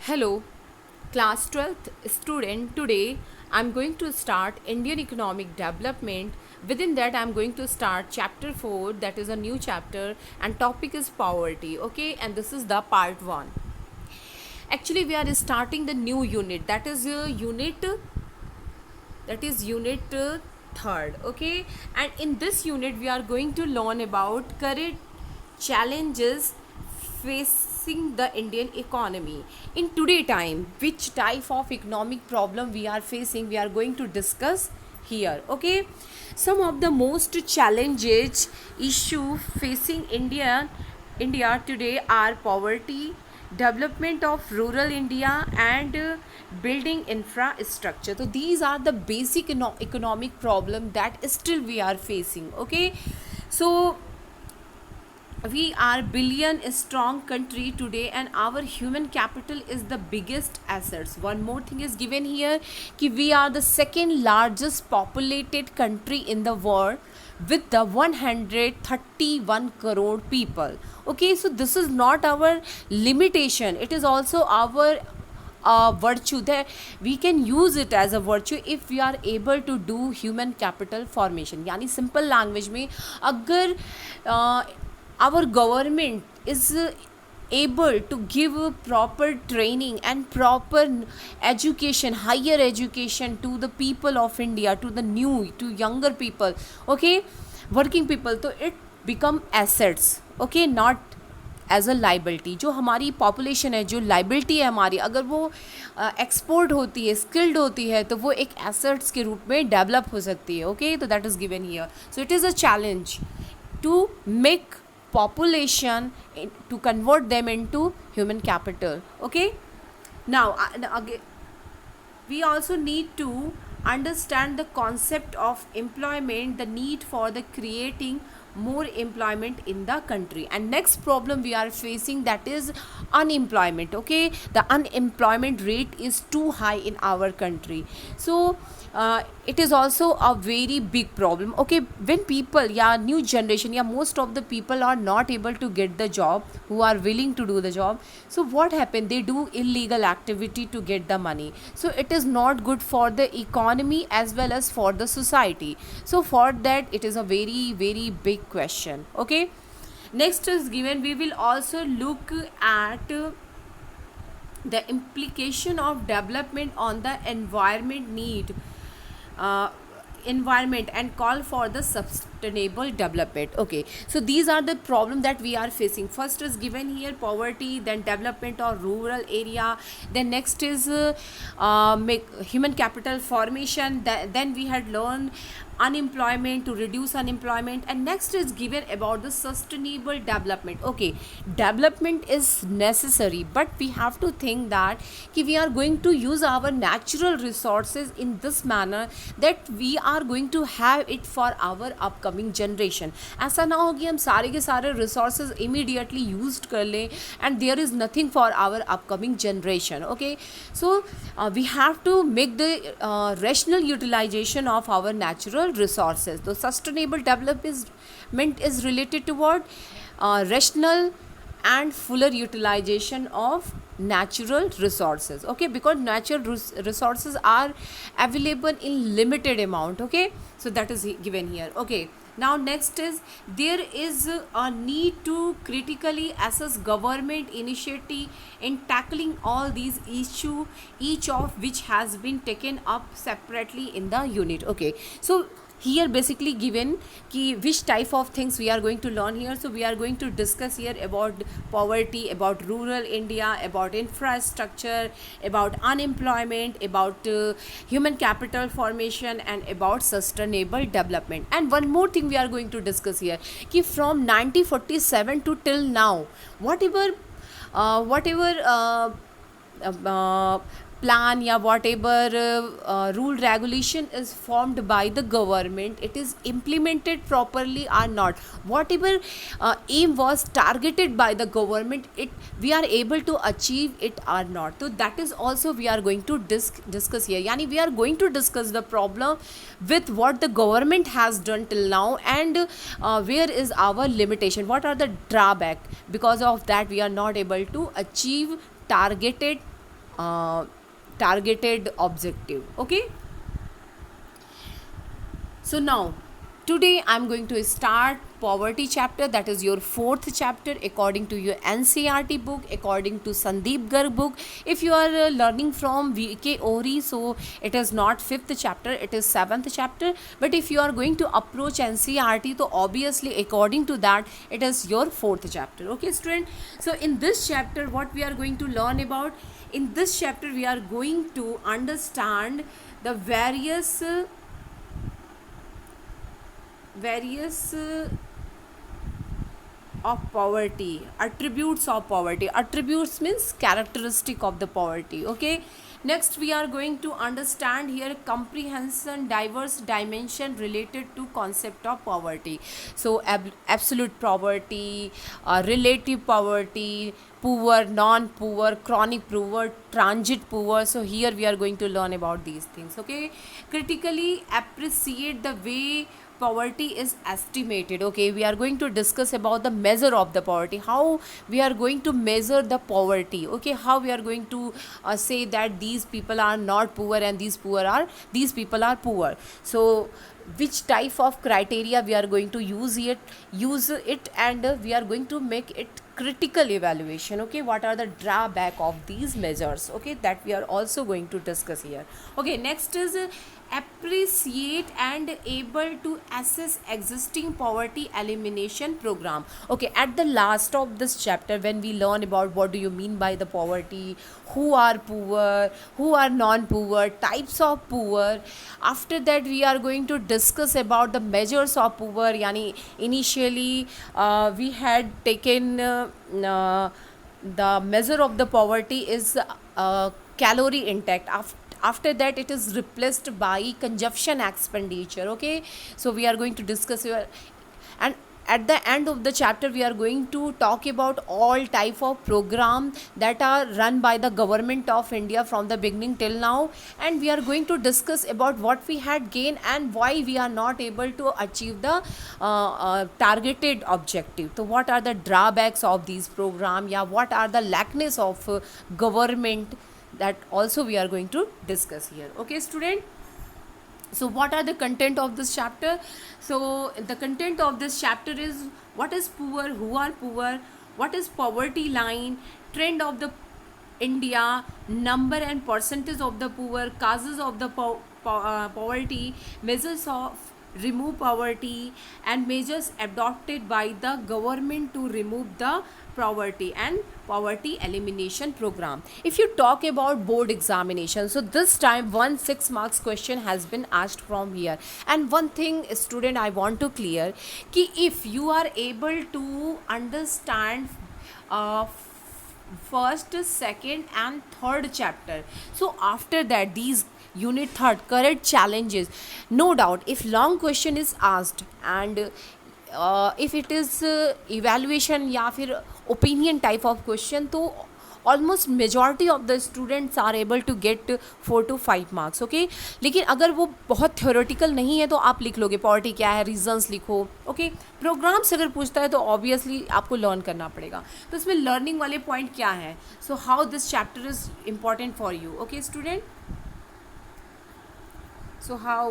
Hello, class 12th student. Today I'm going to start Indian economic development. Within that, I'm going to start chapter 4, that is a new chapter, and topic is poverty. Okay, and this is the part 1. Actually, we are starting the new unit, that is unit third. Okay, and in this unit we are going to learn about current challenges facing the Indian economy in today time. Which type of economic problem we are facing, we are going to discuss here. Okay, some of the most challenges issue facing India today are poverty, development of rural India, and building infrastructure. So these are the basic economic problem that still we are facing. Okay, so we are billion strong country today, and our human capital is the biggest assets. One more thing is given here कि we are the second largest populated country in the world with the 131 crore people. Okay, so this is not our limitation, it is also our virtue, that we can use it as a virtue if we are able to do human capital formation. यानी simple language में अगर our government is able to give proper training and proper education, higher education to the people of India, to the new, to younger people, okay, working people, तो it become assets, okay, not as a liability. जो हमारी population है, जो liability है हमारी, अगर वो export होती है, स्किल्ड होती है, तो वो एक एसेट्स के रूप में डेवलप हो सकती है. ओके, तो that is given here. So it is a challenge to make population to convert them into human capital. Okay, now again we also need to understand the concept of employment, the need for the creating more employment in the country. And next problem we are facing, that is unemployment. Okay, the unemployment rate is too high in our country. So it is also a very big problem. Okay, when people, yeah, new generation, yeah, most of the people are not able to get the job, who are willing to do the job. So what happened, they do illegal activity to get the money. So it is not good for the economy as well as for the society. So for that, it is a very very big question. Okay, next is given, we will also look at the implication of development on the environment need, uh, environment, and call for the sustainable development. Okay, so these are the problem that we are facing. First is given here poverty, then development of rural area, then next is make human capital formation, then we had learned unemployment, to reduce unemployment, and next is given about the sustainable development. Okay, development is necessary, but we have to think that we are going to use our natural resources in this manner that we are going to have it for our upcoming generation. ऐसा ना हो कि हम सारे के सारे resources immediately used कर लें and there is nothing for our upcoming generation. Okay, so we have to make the rational utilization of our natural resources. The sustainable development is related to what? Rational and fuller utilization of natural resources. Okay, because natural resources are available in limited amount. Okay, so that is given here. Okay, now next is, there is a need to critically assess government initiative in tackling all these issues, each of which has been taken up separately in the unit. Okay, so here basically given ki which type of things we are going to learn here. So we are going to discuss here about poverty, about rural India, about infrastructure, about unemployment, about human capital formation, and about sustainable development. And one more thing we are going to discuss here, ki from 1947 to till now, whatever plan, या whatever rule regulation is formed by the government, it is implemented properly or not, whatever aim was targeted by the government, it we are able to achieve it or not. So that is also we are going to discuss here. Yani we are going to discuss the problem with what the government has done till now, and where is our limitation, what are the drawback, because of that we are not able to achieve targeted targeted objective. Okay, so now today I'm going to start poverty chapter, that is your fourth chapter according to your NCERT book, according to Sandeep Garg book. If you are learning from VK Ohri, so it is not fifth chapter, it is seventh chapter. But if you are going to approach NCERT, so obviously according to that it is your fourth chapter. Okay student, so in this chapter what we are going to learn about, in this chapter we are going to understand the various of poverty, attributes of poverty. Attributes means characteristic of the poverty. Okay, next we are going to understand here comprehension, diverse dimension related to concept of poverty. So absolute poverty, relative poverty, poor, non-poor, chronic poor, transit poor. So here we are going to learn about these things. Okay, critically appreciate the way poverty is estimated. Okay, we are going to discuss about the measure of the poverty, how we are going to measure the poverty. Okay, how we are going to say that these people are not poor and these people are poor. So which type of criteria we are going to use it, and we are going to make it critical evaluation. Okay, what are the drawback of these measures? Okay, that we are also going to discuss here. Okay, next is appreciate and able to assess existing poverty elimination program. Okay, at the last of this chapter when we learn about what do you mean by the poverty, who are poor, who are non-poor, types of poor, after that we are going to discuss about the measures of poor. Yani initially we had taken the measure of the poverty is calorie intake. After that it is replaced by consumption expenditure. Okay, so we are going to discuss your, and at the end of the chapter we are going to talk about all type of program that are run by the government of India from the beginning till now, and we are going to discuss about what we had gained and why we are not able to achieve the targeted objective. So what are the drawbacks of these program, yeah, what are the lackness of government, that also we are going to discuss here. Okay student, so what are the content of this chapter? So the content of this chapter is what is poor, who are poor, what is poverty line, trend of the India, number and percentage of the poor, causes of the poverty, measures of remove poverty, and measures adopted by the government to remove the poverty and poverty elimination program. If you talk about board examination, so this time 6 marks question has been asked from here. And one thing student I want to clear, ki if you are able to understand first, second and third chapter, so after that these unit third correct challenges, no doubt if long question is asked and if it is evaluation या फिर opinion type of question, तो almost majority of the students are able to get 4 to 5 marks. Okay, लेकिन अगर वो बहुत theoretical नहीं है तो आप लिख लोगे पॉवर्टी क्या है, रीजंस लिखो. ओके, प्रोग्राम्स अगर पूछता है तो ऑब्वियसली आपको लर्न करना पड़ेगा. तो इसमें लर्निंग वाले पॉइंट क्या हैं, so how this chapter is important for you. Okay student, so how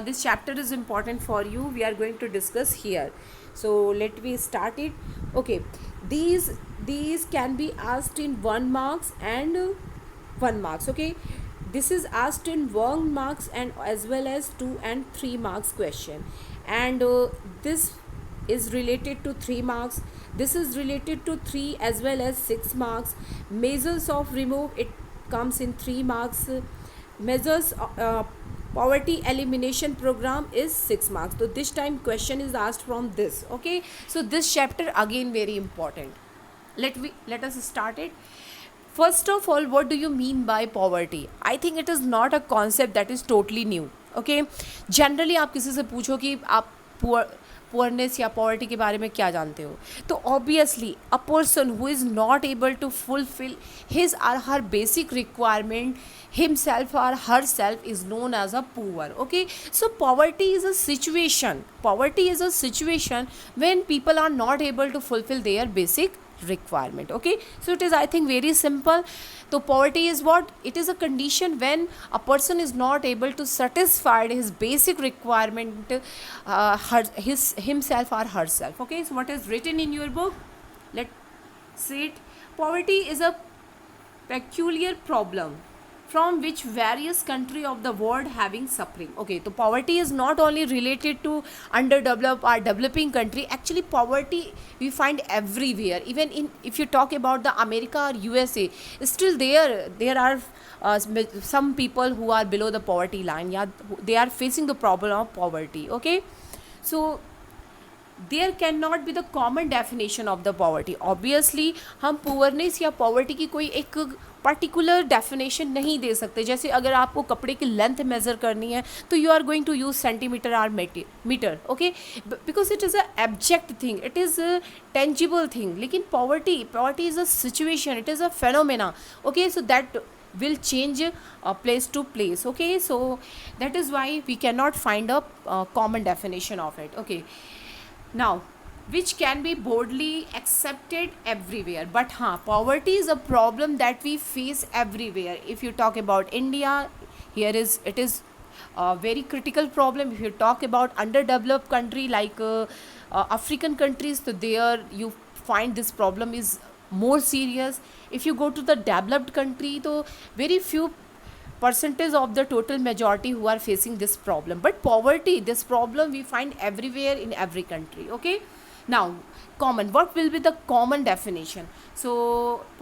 this chapter is important for you, we are going to discuss here. So let me start it. Okay, these can be asked in 1 marks and 1 marks. Okay, this is asked in 1 marks and as well as 2 and 3 marks question, and this is related to 3 marks, this is related to 3 as well as 6 marks. Measures of remove, it comes in 3 marks. Measures poverty elimination program is 6 marks. So this time question is asked from this. Okay, so this chapter again very important. Let us start it. First of all, what do you mean by poverty? I think it is not a concept that is totally new. Okay, generally आप किसी से पूछो कि आप poorness या poverty के बारे में क्या जानते हो? तो obviously a person who is not able to fulfil his or her basic requirement himself or herself is known as a poor. Okay, so poverty is a situation, when people are not able to fulfill their basic requirement. Okay, so it is, I think, very simple. So poverty is what? It is a condition when a person is not able to satisfy his basic requirement, himself or herself. Okay, so what is written in your book? Let's see it. Poverty is a peculiar problem from which various country of the world having suffering. Okay, so poverty is not only related to underdeveloped or developing country. Actually poverty we find everywhere. Even in, if you talk about the America or USA, still there are some people who are below the poverty line. Yeah, they are facing the problem of poverty. Okay, so there can not be the common definition of the poverty. Obviously हम poorness या poverty की कोई एक particular definition नहीं दे सकते. जैसे अगर आपको कपड़े की लेंथ मेज़र करनी है तो you are going to use centimetre और metre. Okay, because it is a abject thing, it is tangible thing. लेकिन poverty is a situation, it is a phenomena. Okay, so that will change place to place. Okay, so that is why we cannot find a common definition of it. Okay, now which can be boldly accepted everywhere. But poverty is a problem that we face everywhere. If you talk about India, here is it is a very critical problem. If you talk about underdeveloped country like African countries, so there you find this problem is more serious. If you go to the developed country, so very few percentage of the total majority who are facing this problem. But poverty, this problem we find everywhere in every country. Okay, now common, what will be the common definition? So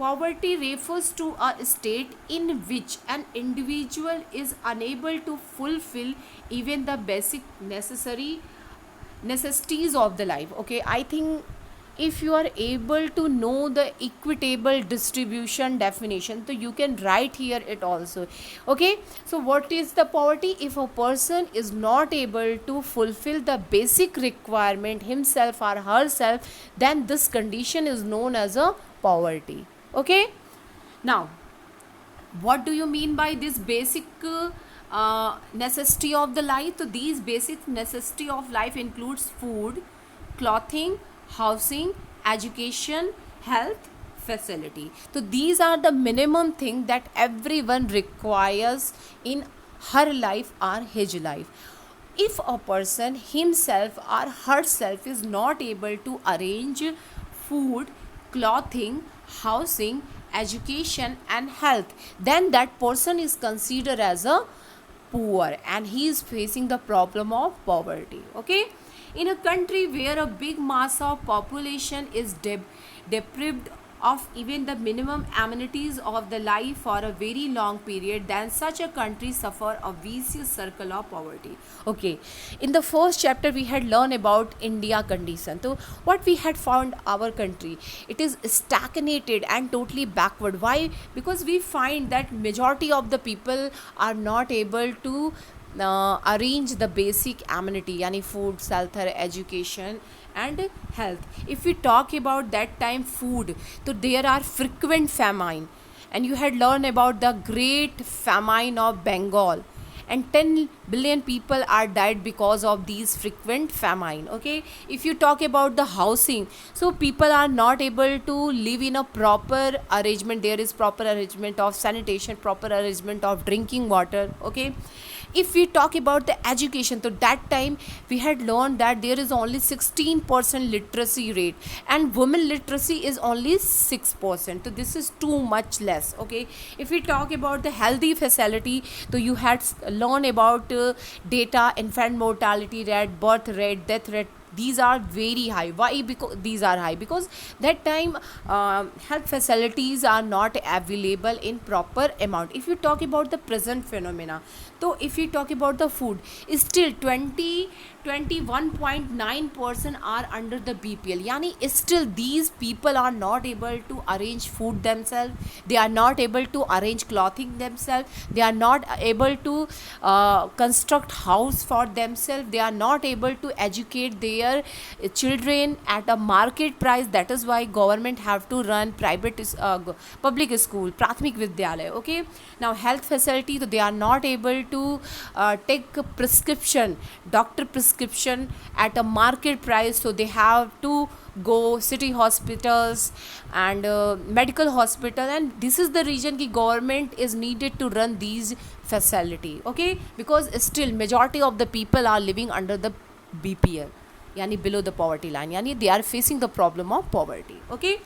poverty refers to a state in which an individual is unable to fulfill even the basic necessities of the life. Okay, I think if you are able to know the equitable distribution definition, so you can write here it also. Okay, so what is the poverty? If a person is not able to fulfill the basic requirement himself or herself, then this condition is known as a poverty. Okay, now what do you mean by this basic necessity of the life? So these basic necessity of life includes food, clothing, housing, education, health, facility. So these are the minimum thing that everyone requires in her life or his life. If a person himself or herself is not able to arrange food, clothing, housing, education and health, then that person is considered as a poor and he is facing the problem of poverty. Okay, in a country where a big mass of population is deprived of even the minimum amenities of the life for a very long period, then such a country suffer a vicious circle of poverty. Okay, in the first chapter we had learned about India condition. So what we had found, our country, it is stagnated and totally backward. Why? Because we find that majority of the people are not able to arrange the basic amenity, yani food, shelter, education and health. If we talk about that time food, so there are frequent famine, and you had learned about the great famine of Bengal, and 10 billion people are died because of these frequent famine. Okay, if you talk about the housing, so people are not able to live in a proper arrangement. There is proper arrangement of sanitation, proper arrangement of drinking water. Okay, if we talk about the education, so that time we had learned that there is only 16% literacy rate and women literacy is only 6%. So this is too much less. Okay, if we talk about the healthy facility, so you had learned about data, infant mortality rate, birth rate, death rate. These are very high. Why? Because these are high because that time health facilities are not available in proper amount. If you talk about the present phenomena, तो if we talk about the food, still 21.9% are under the BPL. Yani still these people are not able to arrange food themselves, they are not able to arrange clothing themselves, they are not able to construct house for themselves, they are not able to educate their children at a market price. That is why government have to run private public school, prathmik vidyalay. Okay, now health facility, so they are not able to take a prescription, doctor prescription at a market price, so they have to go city hospitals and medical hospital, and this is the reason ki government is needed to run these facility. Okay, because still majority of the people are living under the BPL, yani below the poverty line, yani they are facing the problem of poverty. Okay,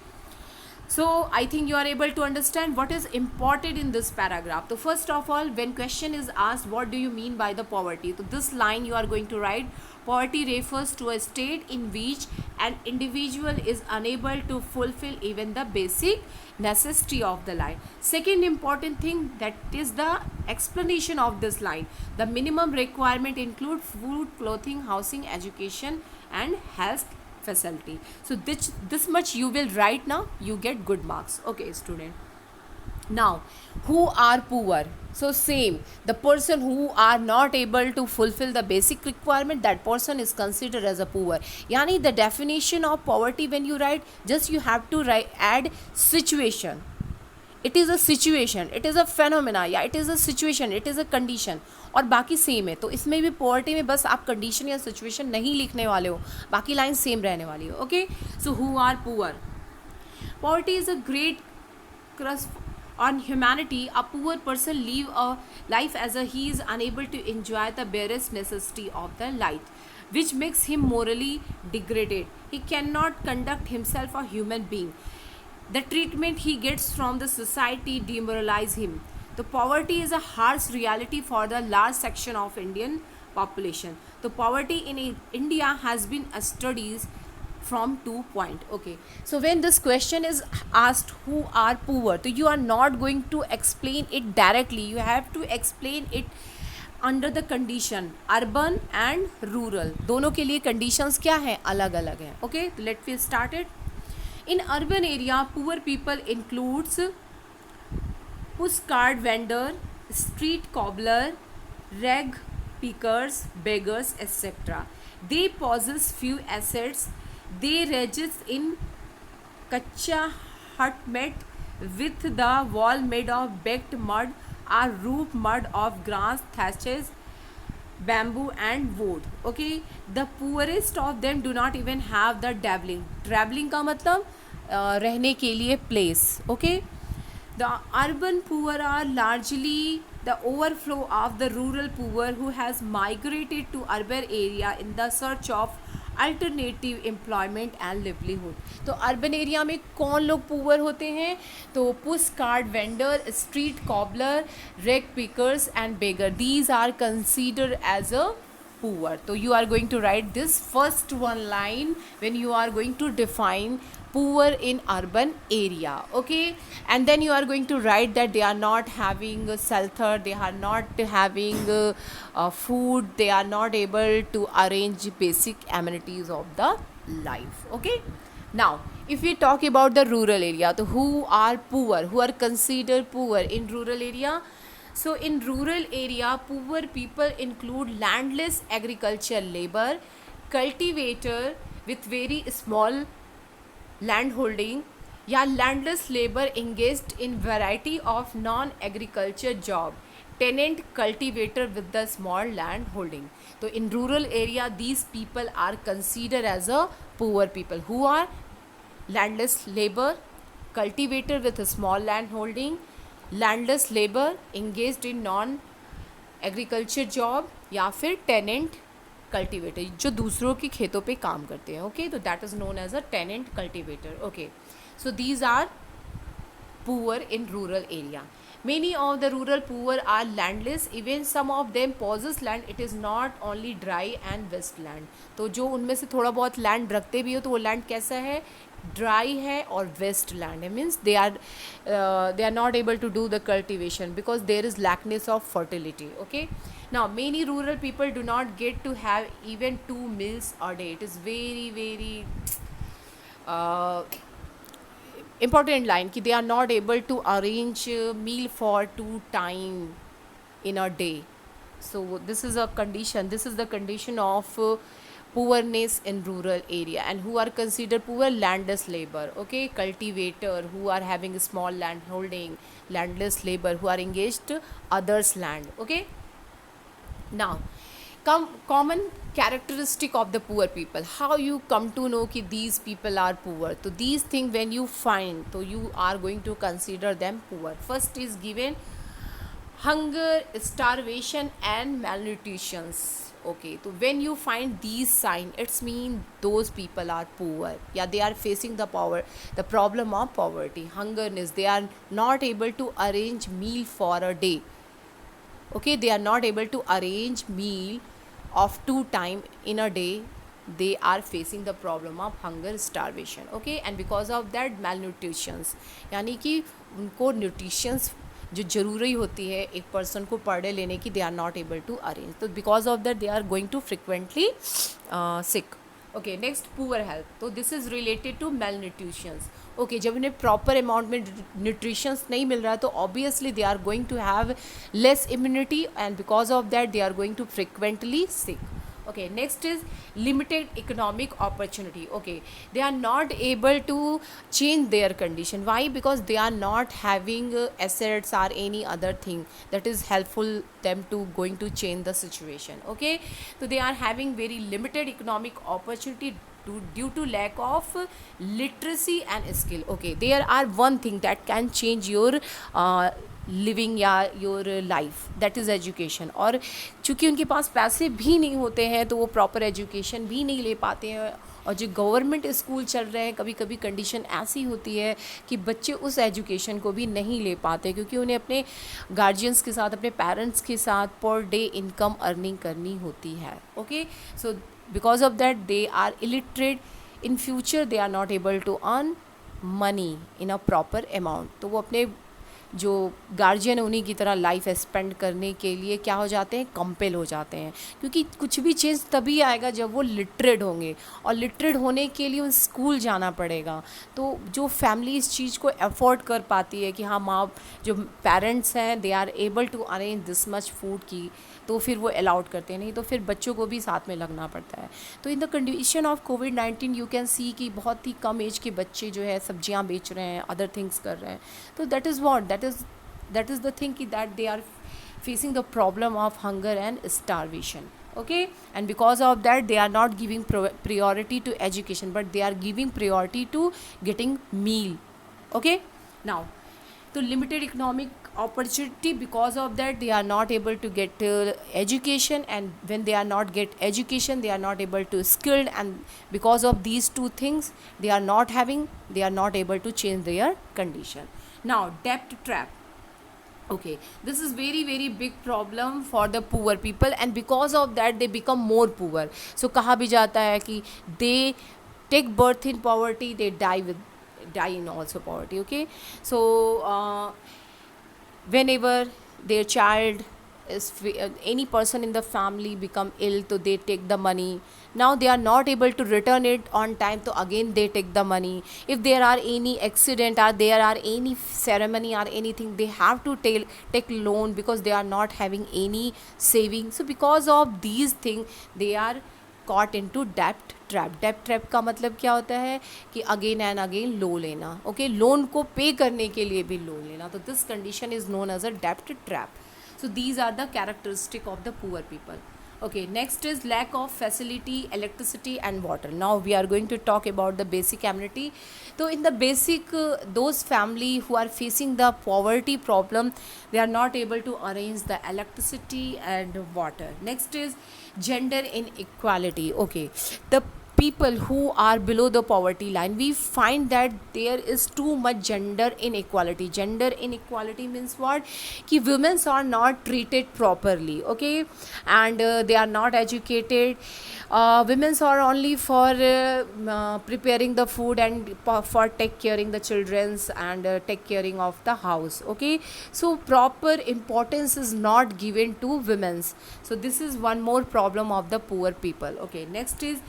so I think you are able to understand what is important in this paragraph. So first of all, when question is asked what do you mean by the poverty, so this line you are going to write, poverty refers to a state in which an individual is unable to fulfill even the basic necessity of the life. Second important thing, that is the explanation of this line. The minimum requirement include food, clothing, housing, education and health facility. So this much you will write, now you get good marks. Okay student, now who are poor? So same, the person who are not able to fulfill the basic requirement, that person is considered as a poor. Yani the definition of poverty, when you write, just you have to write, add situation. It is a situation, it is a phenomena, या it is a situation, it is a condition, और बाकी same है. तो इसमें भी poverty में बस आप कंडीशन या सिचुएशन नहीं लिखने वाले हो, बाकी लाइन सेम रहने वाली है. Okay, so who are poor? Poverty is a great curse on humanity. A poor person live a life as a he is unable to enjoy the barest necessity of the life, which makes him morally degraded. He cannot conduct himself a human being. The treatment he gets from the society demoralize him. The poverty is a harsh reality for the large section of Indian population. The poverty in India has been studied from 2 point. Okay, so when this question is asked who are poor, so you are not going to explain it directly, you have to explain it under the condition urban and rural. दोनों के लिए conditions क्या हैं? अलग अलग हैं. Okay, let me start it. In urban area, poor people includes pushcart vendor, street cobbler, rag pickers, beggars, etc. They possess few assets. They reside in kacha hut made with the wall made of baked mud or roof mud of grass, thatches, bamboo and wood. Okay, the poorest of them do not even have the dabbling का मतलब रहने के लिए place. Okay, the urban poor are largely the overflow of the rural poor who has migrated to urban area in the search of alternative employment and livelihood. तो urban area में कौन लोग poor होते हैं? तो push cart vendor, street cobbler, rag pickers and beggar, these are considered as a poor. So you are going to write this first one line when you are going to define poor in urban area. Okay, and then you are going to write that they are not having shelter, they are not having food, they are not able to arrange basic amenities of the life. Okay, now if we talk about the rural area, so who are poor, who are considered poor in rural area? So in rural area, poor people include landless agriculture labor, cultivator with very small land holding, या landless labor engaged in variety of non-agriculture job, tenant cultivator with the small land holding. So in rural area, these people are considered as a poor people, who are landless labor, cultivator with a small land holding, landless labour engaged in non agriculture job, या फिर tenant cultivator जो दूसरों के खेतों पे काम करते हैं. ओके, तो that is known as a tenant cultivator. Okay, so these are poor in rural area. Many of the rural poor are landless, even some of them possess land. It is not only dry and wasteland. तो जो उनमें से थोड़ा बहुत land रखते भी हो तो वो लैंड कैसा है, ड्राई है और वेस्ट लैंड है, means they are not able to do the cultivation because there is lackness of fertility. Okay, now many rural people do not get to have even 2 meals a day. It is very very uh, important line कि they are not able to arrange meal for 2 time in a day. So this is a condition, this is the condition of poorness in rural area, and who are considered poor, landless labor. Okay, cultivator who are having a small land holding, landless labor who are engaged others land. Okay, now common characteristic of the poor people, how you come to know कि these people are poor. So these things when you find, so you are going to consider them poor. First is given hunger, starvation and malnutrition. Okay, so when you find these signs, it's mean those people are poor. Yeah, they are facing the problem of poverty, hungerness. They are not able to arrange meal for a day. Okay, they are not able to arrange meal of 2 time in a day. They are facing the problem of hunger, starvation. Okay, and because of that malnutrition, यानी कि उनको nutritions जो ज़रूरी होती है एक person को पर डे लेने की, they are not able to arrange. तो because of that they are going to frequently sick. Okay, next poor health. So this is related to malnutritions. Okay, जब उन्हें प्रॉपर अमाउंट में nutritions नहीं मिल रहा है तो obviously they are going to have less immunity, and because of that they are going to frequently sick. Okay, next is limited economic opportunity. Okay, they are not able to change their condition. Why? Because they are not having assets or any other thing that is helpful them to going to change the situation. Okay, so they are having very limited economic opportunity due to lack of literacy and skill. Okay, there are one thing that can change your living या your life, that is education. और चूँकि उनके पास पैसे भी नहीं होते हैं तो वो प्रॉपर एजुकेशन भी नहीं ले पाते हैं. और जो गवर्नमेंट स्कूल चल रहे हैं, कभी कभी कंडीशन ऐसी होती है कि बच्चे उस एजुकेशन को भी नहीं ले पाते क्योंकि उन्हें अपने गार्जियंस के साथ, अपने पेरेंट्स के साथ पर डे इनकम अर्निंग करनी होती है. Okay, so because of that they are illiterate. In future they are not able to earn money in a proper amount. तो वो अपने जो गार्जियन है उन्हीं की तरह लाइफ स्पेंड करने के लिए क्या हो जाते हैं, कंपेल हो जाते हैं. क्योंकि कुछ भी चीज़ तभी आएगा जब वो लिटरेट होंगे, और लिटरेट होने के लिए उन स्कूल जाना पड़ेगा. तो जो फैमिली इस चीज़ को अफोर्ड कर पाती है कि हाँ माँ, जो पेरेंट्स हैं they are able to arrange this much food की, तो फिर वो अलाउड करते हैं. नहीं तो फिर बच्चों को भी साथ में लगना पड़ता है. तो in the condition of covid you can see कि बहुत ही कम एज के बच्चे जो है सब्जियां बेच रहे हैं, अदर थिंग्स कर रहे हैं. तो that is what that is the thing कि that they are facing the problem of hunger and starvation. Okay, and because of that they are not giving priority to education, but they are giving priority to getting meal. Okay, now तो limited economic opportunity, because of that they are not able to get education, and when they are not get education they are not able to skilled, and because of these two things they are not able to change their condition. Now debt trap. Okay, this is very very big problem for the poor people, and because of that they become more poor. So कहा भी जाता है कि they take birth in poverty, they die in also poverty. Okay, so whenever their child is any person in the family become ill, so they take the money. Now they are not able to return it on time, so again they take the money. If there are any accident or there are any ceremony or anything, they have to take loan because they are not having any saving. So because of these things they are caught into debt trap. Debt trap का मतलब क्या होता है कि again and again लो लेना. Okay, loan को पे करने के लिए भी लोन लेना. तो this condition is known as a डेब्ट trap. So these are the characteristic of the poor people. Okay, next is lack of facility, electricity and water. Now we are going to talk about the basic amenity. So in the basic, those family who are facing the poverty problem, they are not able to arrange the electricity and water. Next is gender inequality. Okay, the people who are below the poverty line, we find that there is too much gender inequality. Gender inequality means what? Ki women are not treated properly, okay, and they are not educated. Women are only for preparing the food and for take caring the children's and take caring of the house, okay. So proper importance is not given to women's. So this is one more problem of the poor people. Okay, next is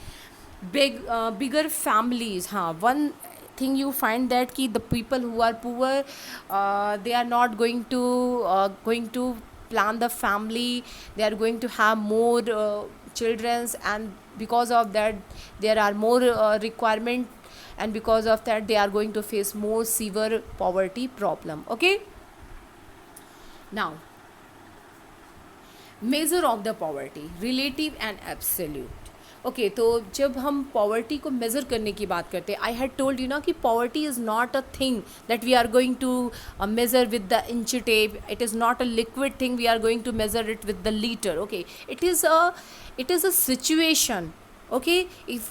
bigger families. One thing you find that ki the people who are poor, they are not going to plan the family. They are going to have more children, and because of that there are more requirement, and because of that they are going to face more severe poverty problem. Okay, now measure of the poverty, relative and absolute. Okay, तो जब हम poverty को measure करने की बात करते हैं, I had told you ना कि poverty is not a thing that we are going to measure with the inch tape. It is not a liquid thing we are going to measure it with the litre. Okay, it is a situation. Okay, if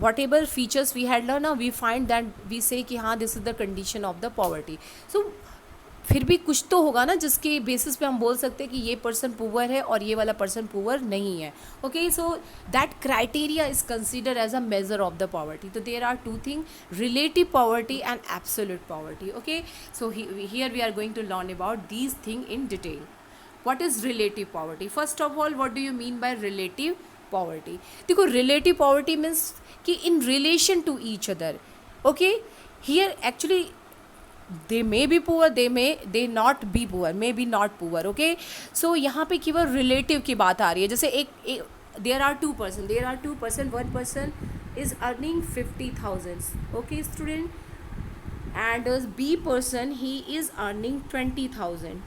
whatever features we had learned, we find that we say कि हाँ this is the condition of the poverty. So फिर भी कुछ तो होगा ना जिसके basis पे हम बोल सकते हैं कि ये पर्सन पुअर है और ये वाला पर्सन पुअर नहीं है. Okay, so that criteria is consider as a measure of the poverty. तो there are two thing, relative poverty and absolute poverty. Okay, so here we are going to learn about these thing in detail. what is relative poverty? First of all, what do you mean by relative poverty? देखो, relative poverty means कि in relation to each other. Okay, here actually they may be poor, they not be poor, may be not poor. Okay, so यहाँ पे केवल relative की बात आ रही है. जैसे एक there are two person, one person is earning 50,000. Okay, student, and B person, he is earning 20,000.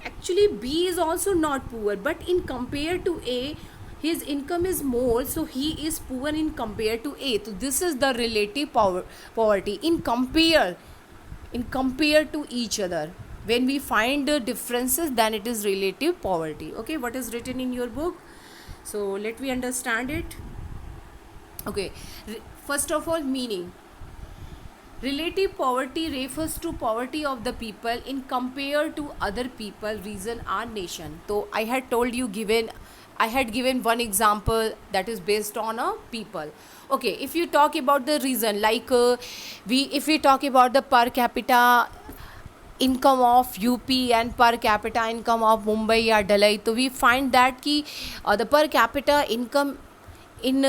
Actually B is also not poor, but in compare to A, his income is more, so he is poor in compare to A. So this is the relative poverty in compare to each other. When we find the differences, then it is relative poverty. Okay, what is written in your book? So let me understand it. Okay, first of all, meaning. Relative poverty refers to poverty of the people in compare to other people, region or nation. So I had given one example that is based on a people. Okay, if you talk about the region, like if we talk about the per capita income of UP and per capita income of Mumbai or Delhi, so we find that कि the per capita income in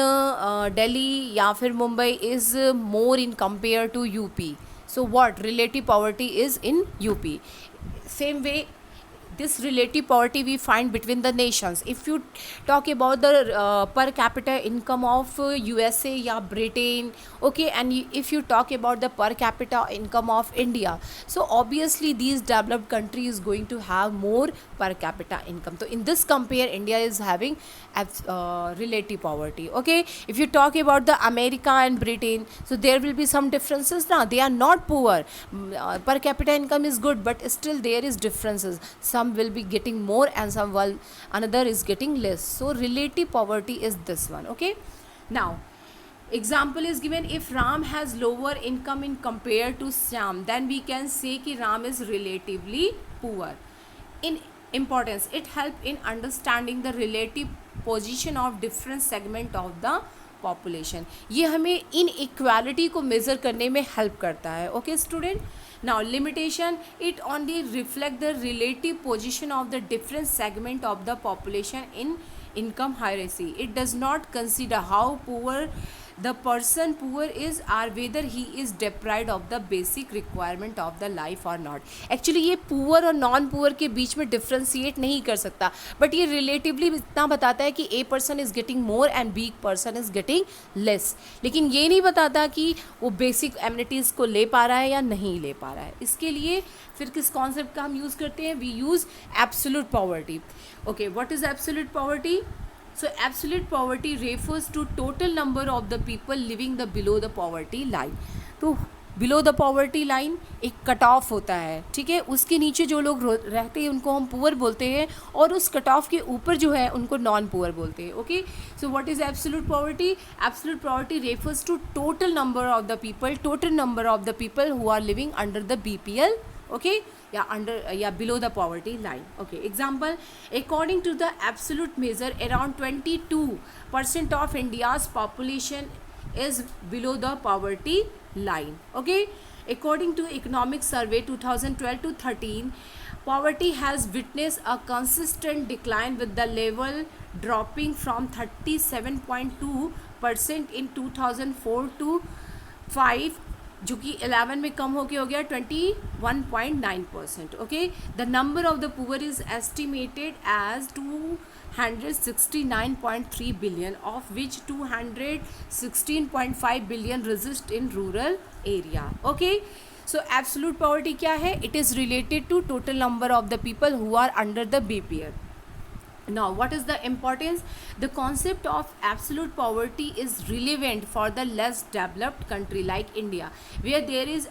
Delhi या फिर Mumbai is more in compare to UP. So what relative poverty is in UP? Same way, this relative poverty we find between the nations. If you talk about the per capita income of USA या Britain, okay, and if you talk about the per capita income of India, so obviously these developed country is going to have more per capita income. So in this compare, India is having relative poverty. Okay, if you talk about the America and Britain, so there will be some differences. Now they are not poor, per capita income is good, but still there is differences. Some will be getting more and some will another is getting less. So relative poverty is this one. Okay, now example is given, if Ram has lower income in compared to Shyam, then we can say कि Ram is relatively poor. In importance, it help in understanding the relative position of different segment of the population. ये हमें inequality को measure करने में help करता है. Okay student, now limitation, it only reflect the relative position of the different segment of the population in income hierarchy. It does not consider how poor the person poor is or whether he is deprived of the basic requirement of the life or not. Actually ये poor और non poor के बीच में differentiate नहीं कर सकता, but ये relatively इतना बताता है कि A person is getting more and B person is getting less, लेकिन ये नहीं बताता कि वो basic amenities को ले पा रहा है या नहीं ले पा रहा है. इसके लिए फिर किस concept का हम use करते हैं? We use absolute poverty. Okay, what is absolute poverty? So absolute poverty refers to total number of the people living the below the poverty line. तो बिलो द पॉवर्टी लाइन एक cut off होता है, ठीक है, उसके नीचे जो लोग रहते हैं उनको हम पुअर बोलते हैं, और उस कट ऑफ के ऊपर जो है उनको नॉन पुअर बोलते हैं. Okay, so what is absolute poverty? Absolute poverty refers to total number of the people who are living under the BPL, okay, yeah, below the poverty line. Okay, example, according to the absolute measure, around 22% of India's population is below the poverty line. Okay, according to economic survey 2012 to 13, poverty has witnessed a consistent decline, with the level dropping from 37.2% in 2004 to 5, जो कि 11 में कम होके हो गया 21.9%. Okay, the number of the poor is estimated as 269.3 billion, of which 216.5 billion reside in rural area. Okay, so absolute poverty क्या है? It is related to total number of the people who are under the BPL. Now, what is the importance? The concept of absolute poverty is relevant for the less developed country like India, where there is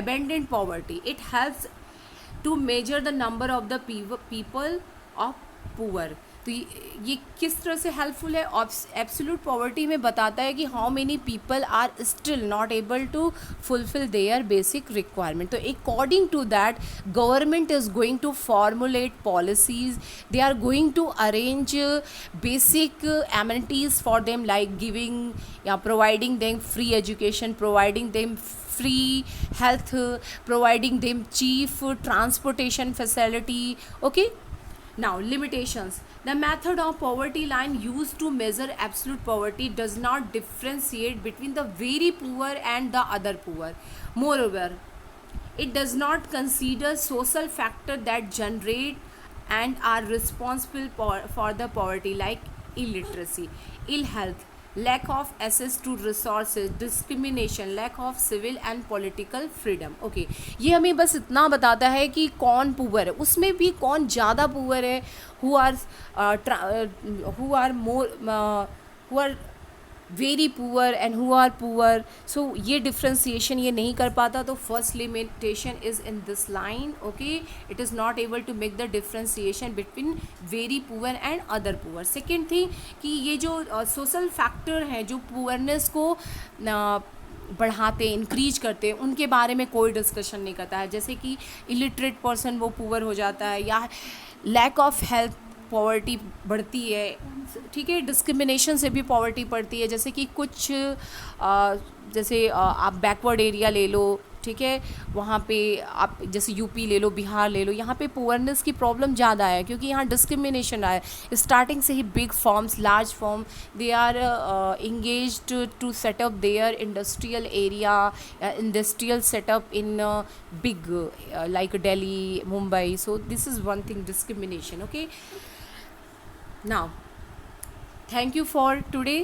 abundant poverty. It helps to measure the number of the people of poor. तो ये किस तरह से helpful है? Absolute poverty में बताता है कि how many people are still not able to fulfil their basic requirement. तो according to that government is going to formulate policies, they are going to arrange basic amenities for them, like giving या providing them free education, providing them free health, providing them cheap transportation facility. Okay, now limitations. The method of poverty line used to measure absolute poverty does not differentiate between the very poor and the other poor. Moreover, it does not consider social factors that generate and are responsible for the poverty, like illiteracy, ill health, lack of access to resources, discrimination, lack of civil and political freedom. Okay, ये हमें बस इतना बताता है कि कौन poor है, उसमें भी कौन ज़्यादा पुअर है, who are very poor and who are poor. So ये डिफ्रेंसिएशन ये नहीं कर पाता, तो first limitation is in this line. Okay, it is not able to make the differentiation between very poor and other poor. Second thing कि ये जो social factor हैं जो पुअरनेस को बढ़ाते इंक्रीज करते, उनके बारे में कोई डिस्कशन नहीं करता है. जैसे कि इलिटरेट पर्सन वो पुअर हो जाता है, या लैक ऑफ हेल्थ पॉवर्टी बढ़ती है, ठीक है, डिस्क्रिमिनेशन से भी पॉवर्टी बढ़ती है. जैसे कि कुछ जैसे आप बैकवर्ड एरिया ले लो, ठीक है, वहाँ पे आप जैसे यूपी ले लो, बिहार ले लो, यहाँ पे पुअरनेस की प्रॉब्लम ज़्यादा है, क्योंकि यहाँ डिस्क्रिमिनेशन आया स्टार्टिंग से ही. Big firms, large firm, they are engaged to set up their industrial area, industrial setup in big like Delhi, Mumbai. So this is one thing, discrimination. Okay, now thank you for today.